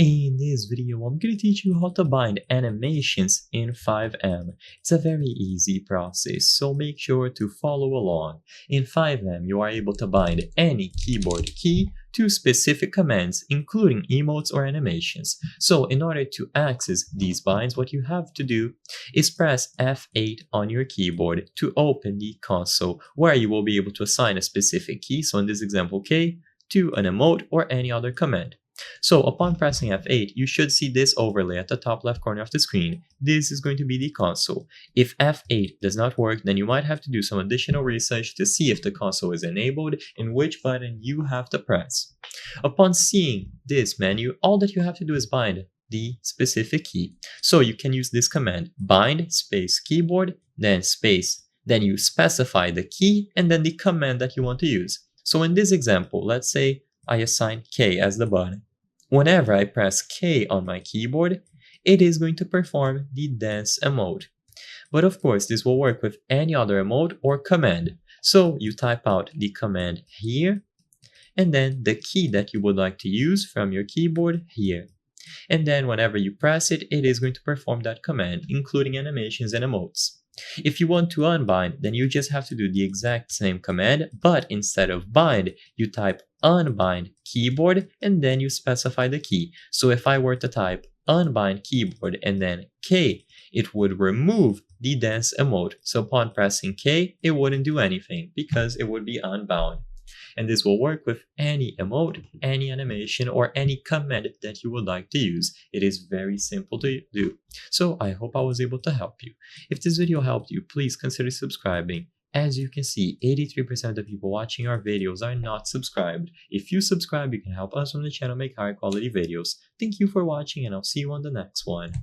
In this video, I'm going to teach you how to bind animations in FiveM. It's a very easy process, so make sure to follow along. In FiveM, you are able to bind any keyboard key to specific commands, including emotes or animations. So in order to access these binds, what you have to do is press F8 on your keyboard to open the console, where you will be able to assign a specific key, so in this example K, to an emote or any other command. So upon pressing F8, you should see this overlay at the top left corner of the screen. This is going to be the console. If F8 does not work, then you might have to do some additional research to see if the console is enabled and which button you have to press. Upon seeing this menu, all that you have to do is bind the specific key. So you can use this command, bind space keyboard, then space, then you specify the key and then the command that you want to use. So in this example, let's say I assign K as the button. Whenever I press K on my keyboard, it is going to perform the dance emote. But of course, this will work with any other emote or command. So you type out the command here, and then the key that you would like to use from your keyboard here. And then whenever you press it, it is going to perform that command, including animations and emotes. If you want to unbind, then you just have to do the exact same command, but instead of bind, you type unbind keyboard and then you specify the key. So if I were to type unbind keyboard and then K, it would remove the dance emote. So upon pressing K, it wouldn't do anything because it would be unbound. And this will work with any emote, any animation, or any command that you would like to use. It is very simple to do. So I hope I was able to help you. If this video helped you, please consider subscribing. As you can see, 83% of the people watching our videos are not subscribed. If you subscribe, you can help us on the channel make higher quality videos. Thank you for watching and I'll see you on the next one.